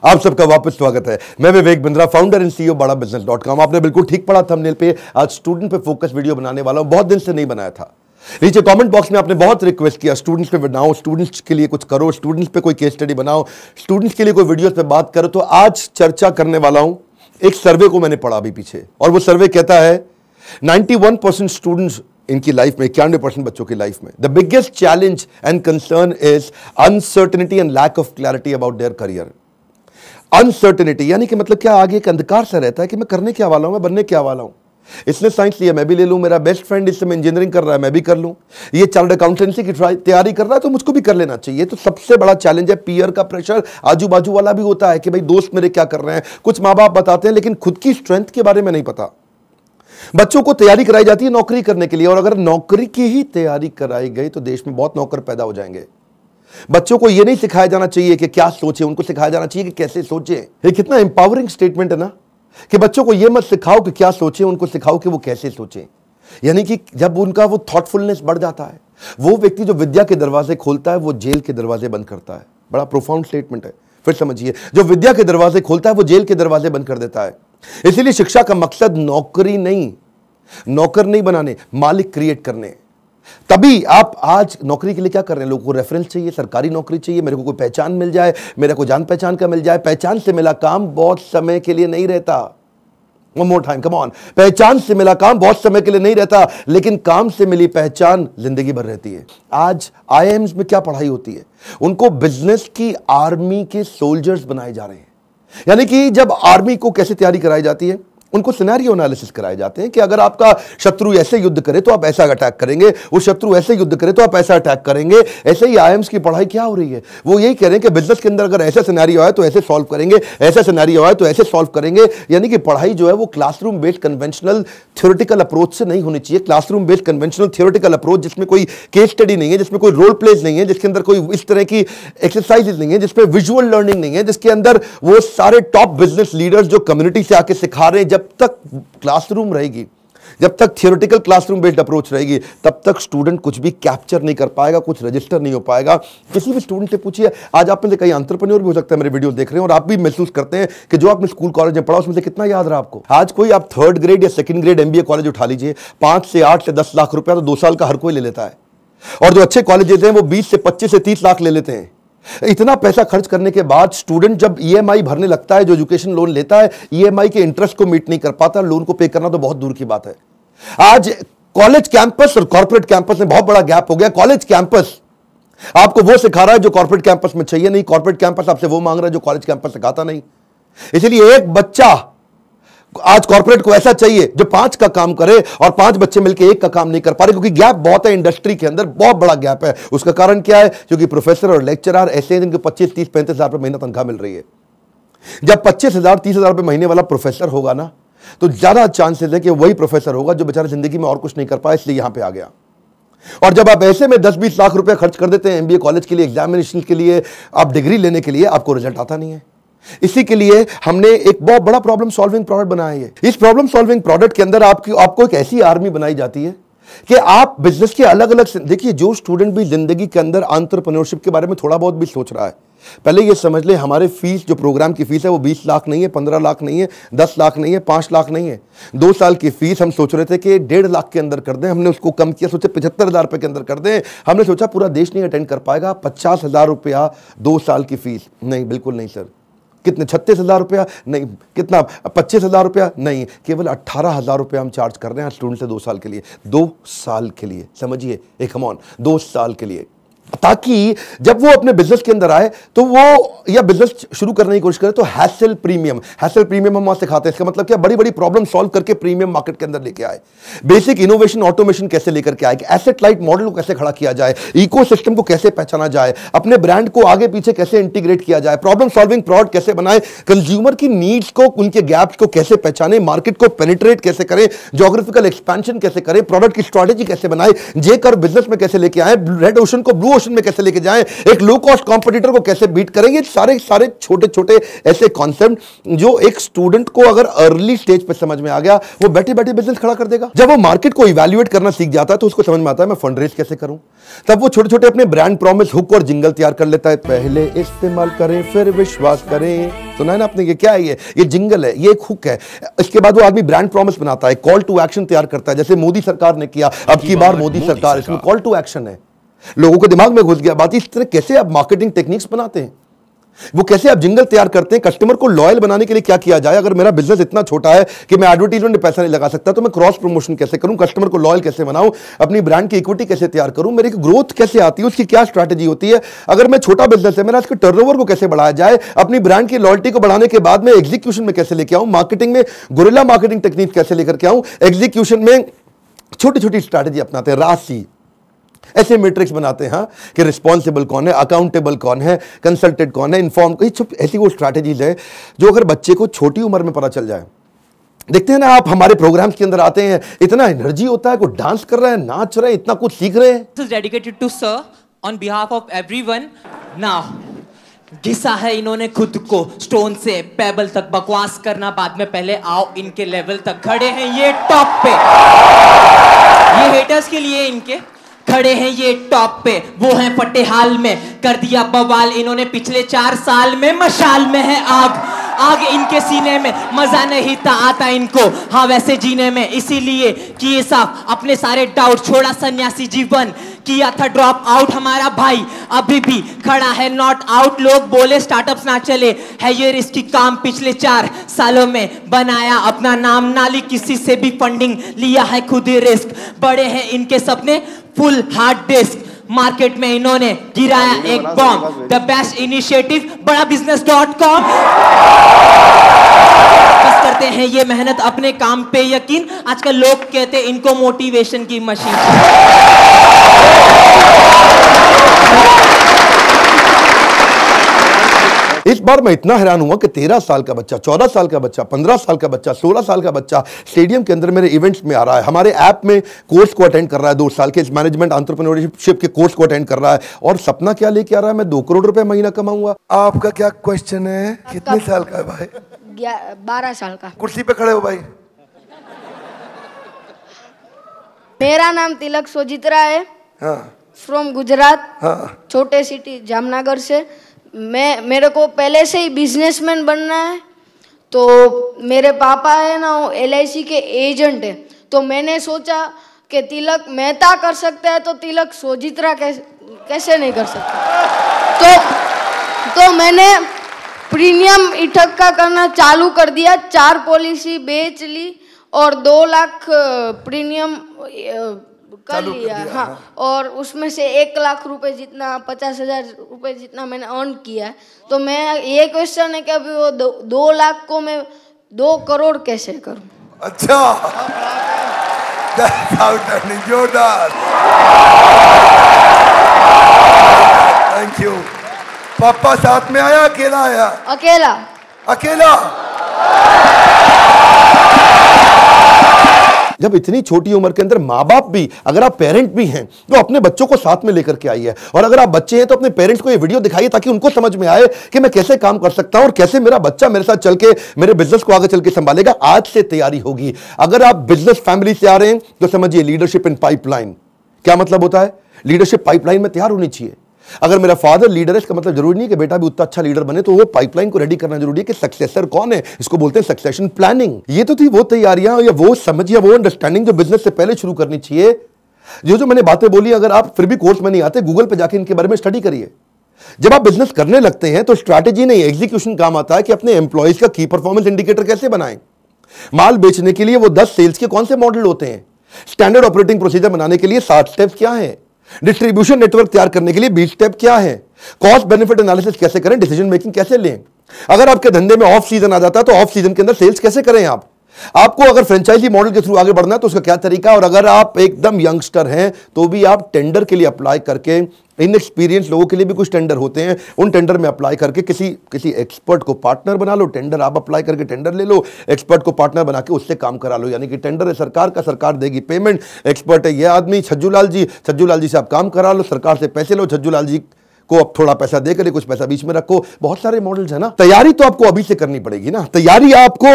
आप सबका वापस स्वागत है। मैं Vivek Bindra, founder and CEO बड़ा बिजनेस.com। आपने बिल्कुल ठीक पढ़ा थंबनेल पे। आज स्टूडेंट पे फोकस वीडियो बनाने वाला हूं, बहुत दिन से नहीं बनाया था। नीचे कमेंट बॉक्स में आपने बहुत रिक्वेस्ट किया स्टूडेंट्स पे बनाओ, स्टूडेंट्स के लिए कुछ करो, स्टूडेंट्स पे कोई केस स्टडी बनाओ, स्टूडेंट्स के लिए कोई वीडियोस पे बात करो। तो आज चर्चा करने वाला हूं एक सर्वे को मैंने पढ़ा अभी पीछे, और वो सर्वे कहता है 91% स्टूडेंट्स इनकी लाइफ में, 91% बच्चों की लाइफ में the biggest challenge and concern is uncertainty and lack of clarity about their career. Uncertainty यानी कि मतलब क्या, आगे एक अंधकार सा रहता है कि मैं करने क्या वाला हूं, मैं बनने क्या वाला हूं। इसने साइंस लिया, मैं भी ले लूं, मेरा बेस्ट फ्रेंड इस समय इंजीनियरिंग कर रहा है, मैं भी कर लूं, ये चार्टर्ड अकाउंटेंसी की तैयारी कर रहा है तो मुझको भी कर लेना चाहिए। तो सबसे बड़ा चैलेंज है पीयर का प्रेशर। आजू बाजू वाला भी होता है कि भाई दोस्त मेरे क्या कर रहे हैं, कुछ माँ बाप बताते हैं, लेकिन खुद की स्ट्रेंथ के बारे में नहीं पता। बच्चों को तैयारी कराई जाती है नौकरी करने के लिए, और अगर नौकरी की ही तैयारी कराई गई तो देश में बहुत नौकर पैदा हो जाएंगे। बच्चों को यह नहीं सिखाया जाना चाहिए कि क्या सोचे, उनको सिखाया जाना चाहिए कि कैसे सोचे। ये कितना एम्पावरिंग स्टेटमेंट है ना, कि बच्चों को यह मत सिखाओ कि क्या सोचे, उनको सिखाओ कि वो कैसे सोचे। यानी कि जब उनका वो थॉटफुलनेस बढ़ जाता है, वो व्यक्ति जो विद्या के दरवाजे खोलता है वो जेल के दरवाजे बंद करता है। बड़ा प्रोफाउंड स्टेटमेंट है, फिर समझिए। जो विद्या के दरवाजे खोलता है वो जेल के दरवाजे बंद कर देता है। इसीलिए शिक्षा का मकसद नौकर नहीं बनाने, मालिक क्रिएट करने। तभी आप आज नौकरी के लिए क्या कर रहे हैं, लोगों को रेफरेंस चाहिए, सरकारी नौकरी चाहिए, मेरे को कोई पहचान मिल जाए, मेरे को जान पहचान का मिल जाए। पहचान से मिला काम बहुत समय के लिए नहीं रहता। One more time, come on। पहचान से मिला काम बहुत समय के लिए नहीं रहता, लेकिन काम से मिली पहचान जिंदगी भर रहती है। आज IIMs में क्या पढ़ाई होती है, उनको बिजनेस की आर्मी के सोल्जर्स बनाए जा रहे हैं। यानी कि जब आर्मी को कैसे तैयारी कराई जाती है, उनको सिनेरियो एनालिसिस कराए जाते हैं कि अगर आपका शत्रु ऐसे युद्ध करे तो आप ऐसा अटैक करेंगे, वो शत्रु ऐसे युद्ध करे तो आप ऐसा अटैक करेंगे। ऐसे ही IIMs की पढ़ाई क्या हो रही है, वो यही कह रहे हैं कि बिजनेस के अंदर अगर ऐसा सिनेरियो आए तो ऐसे सॉल्व करेंगे, ऐसा सिनेरियो आए तो ऐसे सॉल्व करेंगे। यानी कि पढ़ाई जो है वो classroom based conventional theoretical approach से नहीं होनी चाहिए। Classroom based conventional theoretical approach जिसमें कोई केस स्टडी नहीं है, जिसमें कोई रोल प्लेज नहीं है, जिसके अंदर कोई इस तरह की एक्सरसाइजेज नहीं है, जिसमें विजुअल लर्निंग नहीं है, जिसके अंदर वो सारे टॉप बिजनेस लीडर्स जो कम्युनिटी से आके सिखा रहे हैं। जब तक क्लासरूम रहेगी, जब तक थियोरेटिकल क्लासरूम बेस्ड अप्रोच रहेगी, तब तक स्टूडेंट कुछ भी कैप्चर नहीं कर पाएगा, कुछ रजिस्टर नहीं हो पाएगा। किसी भी स्टूडेंट से पूछिए, आज आप में से कई एंटरप्रेन्योर भी हो सकता है मेरे वीडियो देख रहे हैं, और आप भी महसूस करते हैं कि जो आपने स्कूल कॉलेज में पढ़ा उसमें से कितना याद रहा आपको। आज कोई आप 3rd ग्रेड या 2nd ग्रेड MBA कॉलेज उठा लीजिए, 5 से 8 से 10 लाख रुपया तो 2 साल का हर कोई ले लेता है, और जो अच्छे कॉलेजेस हैं वो 20 से 25 से 30 लाख ले लेते हैं। इतना पैसा खर्च करने के बाद स्टूडेंट जब EMI भरने लगता है, जो एजुकेशन लोन लेता है, EMI के इंटरेस्ट को मीट नहीं कर पाता, लोन को पे करना तो बहुत दूर की बात है। आज कॉलेज कैंपस और कॉर्पोरेट कैंपस में बहुत बड़ा गैप हो गया। कॉलेज कैंपस आपको वो सिखा रहा है जो कॉर्पोरेट कैंपस में चाहिए नहीं, कॉर्पोरेट कैंपस आपसे वो मांग रहा है जो कॉलेज कैंपस सिखाता नहीं। इसलिए एक बच्चा आज कॉर्पोरेट को ऐसा चाहिए जो 5 का काम करे, और 5 बच्चे मिलकर 1 का काम नहीं कर पा रहे, क्योंकि गैप बहुत है इंडस्ट्री के अंदर, बहुत बड़ा गैप है। उसका कारण क्या है, क्योंकि प्रोफेसर और लेक्चरर ऐसे हैं जिनको 25, 30, 35 हजार रुपए महीना तनख्वाह मिल रही है। जब 25,000, 30,000 रुपए महीने वाला प्रोफेसर होगा ना, तो ज्यादा चांसेस है कि वही प्रोफेसर होगा जो बेचारा जिंदगी में और कुछ नहीं कर पाया, इसलिए यहां पे आ गया। और जब आप ऐसे में 10-20 लाख रुपए खर्च कर देते हैं MBA कॉलेज के लिए, एग्जामिनेशन के लिए, आप डिग्री लेने के लिए, आपको रिजल्ट आता नहीं है। इसी के लिए हमने एक बहुत बड़ा प्रॉब्लम सॉल्विंग प्रोडक्ट बनाया है। इस प्रॉब्लम सॉल्विंग प्रोडक्ट के अंदर आपको एक ऐसी आर्मी बनाई जाती है कि आप बिजनेस के अलग अलग, देखिए जो स्टूडेंट भी जिंदगी के अंदर एंटरप्रेन्योरशिप के बारे में थोड़ा बहुत भी सोच रहा है, पहले ये समझ ले हमारे फीस, जो प्रोग्राम की फीस है वो 20 लाख नहीं है, 15 लाख नहीं है, 10 लाख नहीं है, 5 लाख नहीं है। 2 साल की फीस हम सोच रहे थे कि 1.5 लाख के अंदर कर दें, हमने उसको कम किया, सोचे 75,000 रुपए के अंदर कर दें। हमने सोचा पूरा देश नहीं अटेंड कर पाएगा, 50,000 रुपया 2 साल की फीस। नहीं, बिल्कुल नहीं सर। कितने, 36,000 रुपया? नहीं। कितना, 25,000 रुपया? नहीं, केवल 18,000 रुपया हम चार्ज कर रहे हैं स्टूडेंट से 2 साल के लिए। 2 साल के लिए, समझिए, एक कम ऑन 2 साल के लिए, ताकि जब वो अपने बिजनेस के अंदर आए तो वो, या बिजनेस शुरू करने की कोशिश करे तो हैसल प्रीमियम हम वहां सिखाते हैं। इसका मतलब क्या, बड़ी बड़ी प्रॉब्लम सॉल्व करके प्रीमियम मार्केट के अंदर लेके आए, बेसिक इनोवेशन ऑटोमेशन कैसे लेकर के आए, एसेट लाइट मॉडल को कैसे खड़ा किया जाए, इकोसिस्टम को कैसे पहचाना जाए, अपने ब्रांड को आगे पीछे कैसे इंटीग्रेट किया जाए, प्रॉब्लम सॉल्विंग प्रोडक्ट कैसे बनाए, कंज्यूमर की नीड्स को, उनके गैप्स को कैसे पहचाने, मार्केट को पेनिट्रेट कैसे करें, ज्योग्राफिकल एक्सपेंशन कैसे करें, प्रोडक्ट की स्ट्रेटेजी कैसे बनाए, जे कर बिजनेस में कैसे लेके आए, रेड ओशन को ब्लू प्रमोशन में कैसे लेके जाएं, एक लो कॉस्ट कॉम्पिटिटर को कैसे बीट करेंगे, सारे सारे छोटे छोटे ऐसे कॉन्सेप्ट जो एक स्टूडेंट को अगर अर्ली स्टेज पे समझ में आ गया, वो बैठे बैठे बिजनेस खड़ा कर देगा। जब वो मार्केट को इवैल्यूएट करना सीख जाता है तो उसको समझ में आता है मैं फंड रेज कैसे करूं। तब वो छोटे छोटे अपने ब्रांड प्रॉमिस, हुक और जिंगल तैयार कर लेता है। पहले इस्तेमाल करें फिर विश्वास करें, सुना है ना आपने? ये क्या है? ये जिंगल है, ये एक हुक है। इसके बाद वो आदमी ब्रांड प्रॉमिस बनाता है, कॉल टू एक्शन तैयार करता है, जैसे मोदी सरकार ने किया, अब की बार मोदी सरकार, इसमें कॉल टू एक्शन है। लोगों को दिमाग में घुस गया बात। इस तरह कैसे आप मार्केटिंग टेक्निक्स बनाते हैं, वो कैसे आप जिंगल तैयार करते हैं, कस्टमर को लॉयल बनाने के लिए क्या किया जाए। अगर मेरा बिजनेस इतना छोटा है कि मैं एडवर्टाइजमेंट में पैसा नहीं लगा सकता, तो मैं क्रॉस प्रमोशन कैसे करूं, कस्टमर को लॉयल कैसे बनाऊं, अपनी ब्रांड की इक्विटी कैसे तैयार करूं, मेरी ग्रोथ कैसे आती है, उसकी क्या स्ट्रैटेजी होती है। अगर मैं छोटा बिजनेस है, मेरा इसके टर्नओवर को कैसे बढ़ाया जाए, अपनी ब्रांड की लॉयल्टी को बढ़ाने के बाद में एग्जीक्यूशन में कैसे लेके आऊं, मार्केटिंग में गुरिल्ला मार्केटिंग टेक्निक कैसे लेकर के आऊं, एग्जीक्यूशन में छोटी छोटी स्ट्रैटेजी अपनाते हैं, राशि ऐसे मैट्रिक्स बनाते हैं हाँ, कि रिस्पॉन्सिबल कौन है, अकाउंटेबल कौन है, कंसल्टेड कौन है, इन्फॉर्म, ऐसी वो स्ट्रैटेजीज है जो अगर बच्चे को छोटी उम्र में पता चल जाए। देखते हैं ना आप हमारे प्रोग्राम्स के अंदर आते हैं, इतना एनर्जी होता है, कोई डांस कर रहा है, नाच रहे हैं, इतना कुछ सीख रहे हैं। This is dedicated to sir on behalf of everyone. Now घिसा है इन्होंने खुद को स्टोन से पेबल तक, बकवास करना बाद में, पहले आओ इनके लेवल तक। खड़े हैं ये टॉप पे, ये हेटर्स के लिए इनके खड़े हैं ये टॉप पे, वो हैं फटे हाल में, कर दिया बवाल इन्होंने पिछले 4 साल में। मशाल में है आग, आग इनके सीने में, मजा नहीं था आता इनको हाँ वैसे जीने में, इसीलिए किए साफ अपने सारे डाउट, छोड़ा सन्यासी जीवन, किया था ड्रॉप आउट हमारा भाई, अभी भी खड़ा है नॉट आउट। लोग बोले स्टार्टअप्स ना चले, है ये रिस्की काम, पिछले 4 सालों में बनाया अपना नाम, नाली किसी से भी फंडिंग, लिया है खुद ही रिस्क, बड़े हैं इनके सपने फुल हार्ड डिस्क, मार्केट में इन्होंने गिराया एक बॉम्ब, द बेस्ट इनिशिएटिव बड़ा business.com। बस करते हैं ये मेहनत अपने काम पे यकीन, आजकल लोग कहते हैं इनको मोटिवेशन की मशीन। इस बार मैं इतना हैरान हुआ कि 13 साल का बच्चा, 14 साल का बच्चा, 15 साल का बच्चा, 16 साल का बच्चा स्टेडियम के अंदर मेरे इवेंट्स में आ रहा है, हमारे ऐप में कोर्स को अटेंड कर रहा है, 2 साल के इस मैनेजमेंट एंटरप्रेन्योरशिप के कोर्स को अटेंड कर रहा है, और सपना क्या लेके आ रहा है, मैं 2 करोड़ रुपए महीना कमाऊंगा। आपका क्या क्वेश्चन है? कितने साल का है भाई? 12 साल का। कुर्सी पे खड़े हो भाई। मेरा नाम तिलक सोजित्रा है, फ्रॉम गुजरात, छोटे सिटी जामनगर से। मेरे को पहले से ही बिजनेसमैन बनना है, तो मेरे पापा है ना वो LIC के एजेंट है, तो मैंने सोचा कि तिलक मेहता कर सकता है तो तिलक सोजित्रा कैसे नहीं कर सकता। तो मैंने प्रीमियम इकट्ठा करना चालू कर दिया, 4 पॉलिसी बेच ली और 2 लाख प्रीमियम कर लिया हाँ, और उसमें से 1 लाख रुपए जितना, 50,000 रुपए जितना मैंने अर्न किया है। तो मैं ये क्वेश्चन है कि अभी वो 2 लाख को मैं 2 करोड़ कैसे करूं? अच्छा, जोरदार, थैंक यू। पापा साथ में आया, अकेला आया? अकेला। अकेला। जब इतनी छोटी उम्र के अंदर माँ बाप भी, अगर आप पेरेंट भी हैं तो अपने बच्चों को साथ में लेकर के आइए, और अगर आप बच्चे हैं तो अपने पेरेंट्स को ये वीडियो दिखाइए ताकि उनको समझ में आए कि मैं कैसे काम कर सकता हूं और कैसे मेरा बच्चा मेरे साथ चल के मेरे बिजनेस को आगे चल के संभालेगा। आज से तैयारी होगी। अगर आप बिजनेस फैमिली से आ रहे हैं तो समझिए लीडरशिप इन पाइपलाइन। क्या मतलब होता है? लीडरशिप पाइपलाइन में तैयार होनी चाहिए। अगर मेरा फादर लीडर है, इसका मतलब जरूरी नहीं कि बेटा भी उतना अच्छा लीडर बने, तो वो पाइपलाइन को रेडी करना जरूरी है कि सक्सेसर कौन है, इसको बोलते हैं सक्सेशन प्लानिंग। ये तो थी वो तैयारियां या वो समझ या वो अंडरस्टैंडिंग जो बिजनेस से पहले शुरू करनी चाहिए। जो मैंने बातें बोली, अगर आप फिर भी कोर्स में नहीं आते, गूगल पे जाके इनके बारे में स्टडी करिए। जब आप बिजनेस करने लगते हैं तो स्ट्रैटेजी नहीं, एग्जीक्यूशन काम आता है कि अपने एम्प्लॉयज का की परफॉर्मेंस इंडिकेटर कैसे बनाएं। माल बेचने के लिए वो 10 सेल्स के कौन से मॉडल होते हैं, स्टैंडर्ड ऑपरेटिंग प्रोसीजर बनाने के लिए 7 स्टेप्स क्या हैं, डिस्ट्रीब्यूशन नेटवर्क तैयार करने के लिए 20 स्टेप क्या है, कॉस्ट बेनिफिट एनालिसिस कैसे करें, डिसीजन मेकिंग कैसे लें। अगर आपके धंधे में ऑफ सीजन आ जाता है तो ऑफ सीजन के अंदर सेल्स कैसे करें आप, आपको अगर फ्रेंचाइजी मॉडल के थ्रू आगे बढ़ना है तो उसका क्या तरीका, और अगर आप एकदम यंगस्टर हैं तो भी आप टेंडर के लिए अप्लाई करके, इनएक्सपीरियंस लोगों के लिए भी कुछ टेंडर होते हैं, उन टेंडर में अप्लाई करके किसी एक्सपर्ट को पार्टनर बना लो। टेंडर आप अप्लाई करके टेंडर ले लो, एक्सपर्ट को पार्टनर बना के उससे काम करा लो। यानी कि टेंडर है सरकार का, सरकार देगी पेमेंट, एक्सपर्ट है ये आदमी छज्जू लाल जी से आप काम करा लो, सरकार से पैसे लो, छज्जू लाल जी को अब थोड़ा पैसा देकर कुछ पैसा बीच में रखो। बहुत सारे मॉडल्स है ना। तैयारी तो आपको अभी से करनी पड़ेगी ना, तैयारी आपको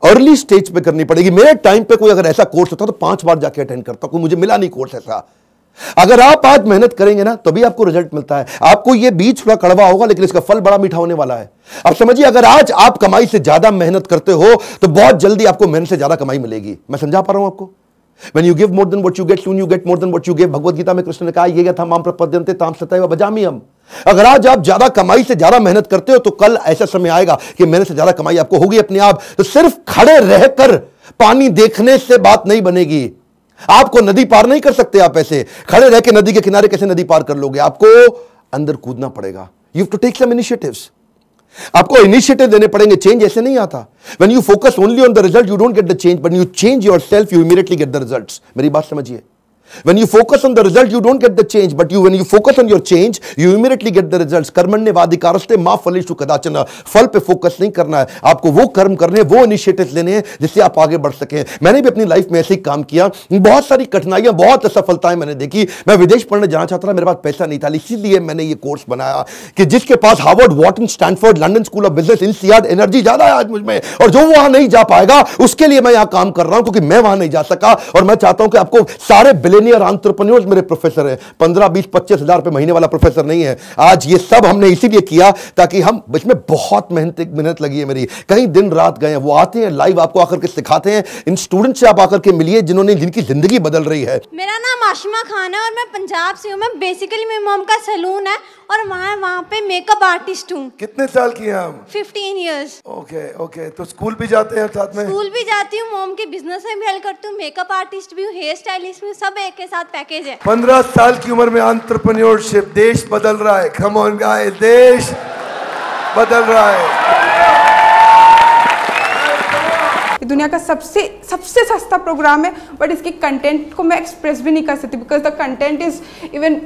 अर्ली स्टेज पे करनी पड़ेगी। मेरे टाइम पे कोई अगर ऐसा कोर्स होता तो 5 बार जाके अटेंड करता, कोई मुझे मिला नहीं कोर्स ऐसा। अगर आप आज मेहनत करेंगे ना तभी आपको रिजल्ट मिलता है। आपको ये बीज थोड़ा कड़वा होगा लेकिन इसका फल बड़ा मीठा होने वाला है। अब समझिए, अगर आज आप कमाई से ज्यादा मेहनत करते हो तो बहुत जल्दी आपको मेहनत से ज्यादा कमाई मिलेगी। मैं समझा पा रहा हूं आपको? When you give more than what you get, soon you get more than what you give। Bhagavad Gita में कृष्ण ने कहा ये था माम प्रपद्यन्ते ताम सतैव भजाम्यहम्। अगर आज आप ज्यादा कमाई से ज्यादा मेहनत करते हो तो कल ऐसा समय आएगा कि मेहनत से ज्यादा कमाई आपको होगी अपने आप। तो सिर्फ खड़े रहकर पानी देखने से बात नहीं बनेगी। आपको नदी पार नहीं कर सकते आप ऐसे खड़े रह के। नदी के किनारे कैसे नदी पार कर लोगे? आपको अंदर कूदना पड़ेगा। You have to take some initiatives. आपको इनिशिएटिव देने पड़ेंगे। चेंज ऐसे नहीं आता। When you focus only on the result, you don't get the change. But you change yourself, you immediately get the results. मेरी बात समझिए। When you focus on the result, you don't get the change. But when you focus on your change, you immediately get the results. कर्मण्येवाधिकारस्ते मा फलेषु कदाचन। फल पे focus नहीं करना है आपको, वो कर्म करने हैं, वो इनिशिएटिव लेने हैं जिससे आप आगे बढ़ सकें। मैंने भी अपनी लाइफ में ऐसे ही काम किया। बहुत सारी कठिनाइयां, बहुत असफलताएं मैंने देखी। मैं विदेश पढ़ने जाना चाहता था, मेरे पास पैसा नहीं था, इसीलिए मैंने ये कोर्स बनाया कि जिसके पास Harvard, Wharton, Stanford, London school of business, INSEAD, energy ज्यादा है आज मुझ में, और जो वहां नहीं जा पाएगा उसके लिए मैं यहां काम कर रहा हूं क्योंकि मैं वहां नहीं जा सका। और मैं चाहता हूं कि आपको सारे बिलियनियर एंटरप्रेन्योर्स मेरे प्रोफेसर हैं। 15, 20, 25 हजार रुपए महीने वाला प्रोफेसर नहीं है। आज ये सब हमने इसीलिए किया ताकि हम, इसमें बहुत मेहनत लगी है मेरी, कई दिन रात गए हैं। वो आते हैं लाइव, आपको आकर के सिखाते हैं। इन स्टूडेंट से आप आकर के मिलिए जिनकी जिंदगी बदल रही है। मेरा नाम आशिमा खान है और मैं पंजाब से हूँ। मैं बेसिकली मेरी मॉम का सैलून है और वहाँ पे मेकअप आर्टिस्ट हूँ। कितने साल की हैं आप? 15 इयर्स। ओके। तो स्कूल भी जाते हैं साथ में? स्कूल भी जाती हूँ, मॉम के बिजनेस में भी हेल्प करती हूँ, मेकअप आर्टिस्ट भी हूँ, हेयर स्टाइलिस्ट भी हूँ, सब एक के साथ पैकेज है। 15 साल की उम्र में एंटरप्रेन्योरशिप, देश बदल रहा है। कम ऑन गाइस, देश बदल रहा है। दुनिया का सबसे सस्ता प्रोग्राम है, बट इसके कंटेंट को मैं एक्सप्रेस भी नहीं कर सकती because the content is even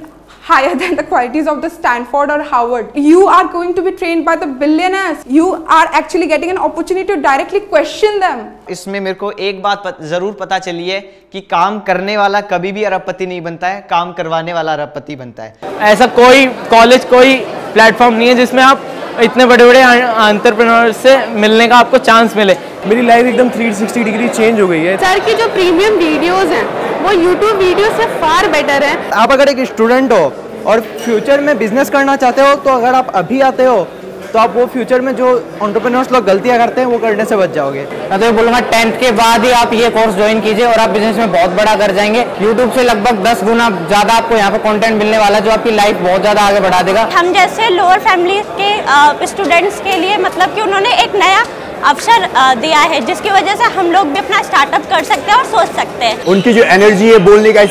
higher than the qualities of the Stanford or Harvard. You are going to be trained by the billionaires. You are actually getting an opportunity to directly question them. इसमें मेरे को एक बात जरूर पता चली है कि काम करने वाला कभी भी अरबपति नहीं बनता है, काम करवाने वाला अरबपति बनता है। ऐसा कोई कॉलेज, कोई प्लेटफॉर्म नहीं है जिसमें आप इतने बड़े बड़े एंटरप्रेन्योर से मिलने का आपको चांस मिले। मेरी लाइफ एकदम 360 डिग्री चेंज हो गई है। सर की जो प्रीमियम वीडियोस हैं वो YouTube वीडियो से फार बेटर है। आप अगर एक स्टूडेंट हो और फ्यूचर में बिजनेस करना चाहते हो तो अगर आप अभी आते हो तो आप वो फ्यूचर में जो एंटरप्रेन्योर्स लोग गलतियां करते हैं वो करने से बच जाओगे। मैं तो बोलूँगा 10th के बाद ही आप ये कोर्स ज्वाइन कीजिए और आप बिजनेस में बहुत बड़ा कर जाएंगे। YouTube से लगभग 10 गुना ज़्यादा आपको यहाँ पे कंटेंट मिलने वाला है जो आपकी लाइफ बहुत ज़्यादा आगे बढ़ा देगा। हम जैसे लोअर फैमिली के स्टूडेंट्स के लिए मतलब कि उन्होंने एक नया अवसर दिया है जिसकी वजह से हम लोग भी अपना स्टार्टअप कर सकते हैं और सोच सकते हैं। उनकी जो एनर्जी है, बोलने का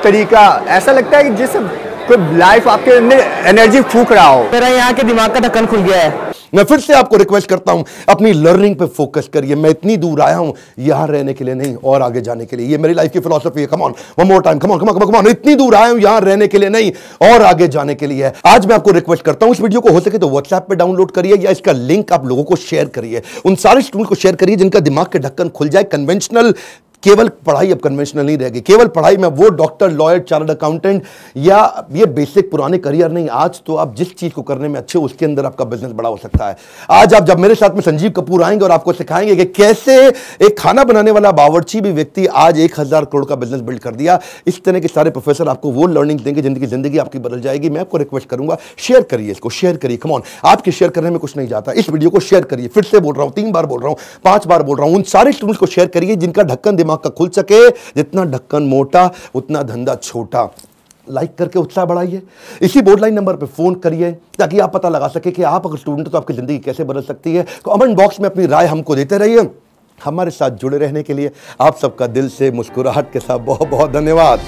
तरीका, ऐसा लगता है कि जैसे कोई लाइफ आपके अंदर एनर्जी फूंक रहा हो। मेरा यहाँ के दिमाग का ढक्कन खुल गया है। मैं फिर से आपको रिक्वेस्ट करता हूं, अपनी लर्निंग पे फोकस करिए। मैं इतनी दूर आया हूं यहां रहने के लिए नहीं, और आगे जाने के लिए। ये मेरी लाइफ की फिलॉसफी है। Come on, one more time, come on. इतनी दूर आया हूं यहां रहने के लिए नहीं, और आगे जाने के लिए। आज मैं आपको रिक्वेस्ट करता हूं, इस वीडियो को हो सके तो व्हाट्सएप पे डाउनलोड करिए या इसका लिंक आप लोगों को शेयर करिए। उन सारे स्टूडेंट को शेयर करिए जिनका दिमाग के ढक्कन खुल जाए। कन्वेंशनल केवल पढ़ाई अब कन्वेंशनल नहीं रहेगी। केवल पढ़ाई में वो डॉक्टर, लॉयर, चार्टर्ड अकाउंटेंट या ये बेसिक पुराने करियर नहीं। आज तो आप जिस चीज को करने में अच्छे, उसके अंदर आपका बिजनेस बड़ा हो सकता है। आज आप जब मेरे साथ में संजीव कपूर आएंगे और आपको सिखाएंगे कि कैसे एक खाना बनाने वाला बावर्ची भी व्यक्ति आज 1000 करोड़ का बिजनेस बिल्ड कर दिया। इस तरह के सारे प्रोफेसर आपको वो लर्निंग देंगे जिंदगी आपकी बदल जाएगी। मैं आपको रिक्वेस्ट करूंगा, शेयर करिए इसको, शेयर करिए। कम ऑन, आपके शेयर करने में कुछ नहीं जाता। इस वीडियो को शेयर करिए। फिर से बोल रहा हूं, 3 बार बोल रहा हूं, 5 बार बोल रहा हूं। उन सारे स्टूडेंट्स को शेयर करिए जिनका ढक्कन दिमाग का खुल सके। जितना ढक्कन मोटा उतना धंधा छोटा। लाइक करके उत्साह बढ़ाइए। इसी बोर्ड लाइन नंबर पे फोन करिए ताकि आप पता लगा सके कि आप अगर स्टूडेंट हो तो आपकी जिंदगी कैसे बदल सकती है। कमेंट बॉक्स में अपनी राय हमको देते रहिए। हमारे साथ जुड़े रहने के लिए आप सबका दिल से मुस्कुराहट के साथ बहुत बहुत धन्यवाद।